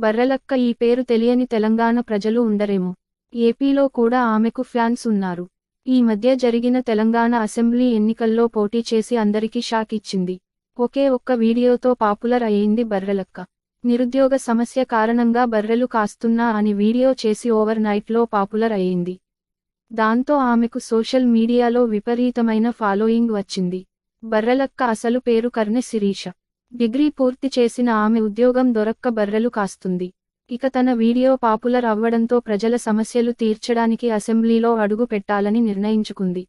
బర్రెలక్క ఈ పేరు తెలియని తెలంగాణ ప్రజలు ఉండరేమో. ఏపీలో కూడా ఆమెకు ఫ్యాన్స్ ఉన్నారు. ఈ మధ్య జరిగిన తెలంగాణ అసెంబ్లీ ఎన్నికల్లో పోటీ చేసి అందరికీ షాక్ ఇచ్చింది. ఒకే ఒక్క వీడియోతో పాపులర్ అయ్యింది బర్రెలక్క. నిరుద్యోగ సమస్య కారణంగా బర్రెలు కాస్తున్నా అని వీడియో చేసి ఓవర్ నైట్లో పాపులర్ అయ్యింది. దాంతో ఆమెకు సోషల్ మీడియాలో విపరీతమైన ఫాలోయింగ్ వచ్చింది. బర్రెలక్క అసలు పేరు కర్నె శిరీష. డిగ్రీ పూర్తి చేసిన ఆమె ఉద్యోగం దొరక్క బర్రెలు కాస్తుంది. ఇక తన వీడియో పాపులర్ అవ్వడంతో ప్రజల సమస్యలు తీర్చడానికి అసెంబ్లీలో అడుగు పెట్టాలని నిర్ణయించుకుంది.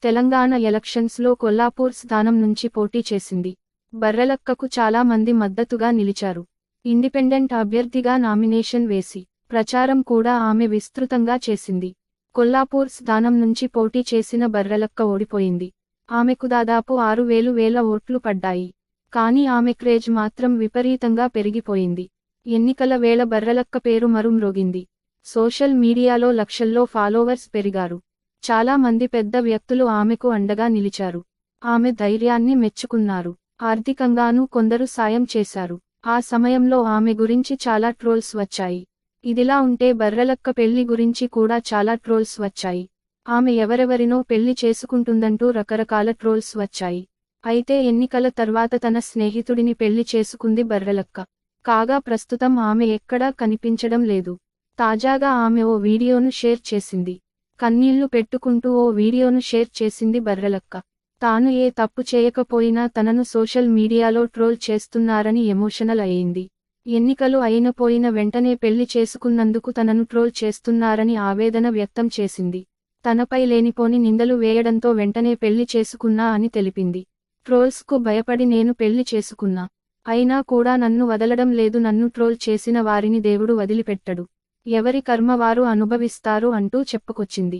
తెలంగాణ ఎలక్షన్స్లో కొల్లాపూర్ స్థానం నుంచి పోటీ చేసింది. బర్రెలక్కకు చాలా మంది మద్దతుగా నిలిచారు. ఇండిపెండెంట్ అభ్యర్థిగా నామినేషన్ వేసి ప్రచారం కూడా ఆమె విస్తృతంగా చేసింది. కొల్లాపూర్ స్థానం నుంచి పోటీ చేసిన బర్రెలక్క ఓడిపోయింది. ఆమెకు దాదాపు 6,000 ఓట్లు పడ్డాయి. కానీ ఆమె క్రేజ్ మాత్రం విపరీతంగా పెరిగిపోయింది. ఎన్నికల వేళ బర్రెలక్క పేరు మరుమ్రోగింది. సోషల్ మీడియాలో లక్షల్లో ఫాలోవర్స్ పెరిగారు. చాలా మంది పెద్ద వ్యక్తులు ఆమెకు అండగా నిలిచారు. ఆమె ధైర్యాన్ని మెచ్చుకున్నారు. ఆర్థికంగానూ కొందరు సాయం చేశారు. ఆ సమయంలో ఆమె గురించి చాలా ట్రోల్స్ వచ్చాయి. ఇదిలా ఉంటే బర్రెలక్క పెళ్లి గురించి కూడా చాలా ట్రోల్స్ వచ్చాయి. ఆమె ఎవరెవరినో పెళ్లి చేసుకుంటుందంటూ రకరకాల ట్రోల్స్ వచ్చాయి. అయితే ఎన్నికల తర్వాత తన స్నేహితుడిని పెళ్లి చేసుకుంది బర్రెలక్క. కాగా ప్రస్తుతం ఆమె ఎక్కడా కనిపించడం లేదు. తాజాగా ఆమె ఓ వీడియోను షేర్ చేసింది. కన్నీళ్లు పెట్టుకుంటూ ఓ వీడియోను షేర్ చేసింది బర్రెలక్క. తాను ఏ తప్పు చేయకపోయినా తనను సోషల్ మీడియాలో ట్రోల్ చేస్తున్నారని ఎమోషనల్ అయ్యింది. ఎన్నికలు అయినపోయిన వెంటనే పెళ్లి చేసుకున్నందుకు తనను ట్రోల్ చేస్తున్నారని ఆవేదన వ్యక్తం చేసింది. తనపై లేనిపోని నిందలు వేయడంతో వెంటనే పెళ్లి చేసుకున్నా అని తెలిపింది. ట్రోల్స్కు భయపడి నేను పెళ్లి చేసుకున్నా. అయినా కూడా నన్ను వదలడం లేదు. నన్ను ట్రోల్ చేసిన వారిని దేవుడు వదిలిపెట్టడు. ఎవరి కర్మ వారు అనుభవిస్తారు అంటూ చెప్పుకొచ్చింది.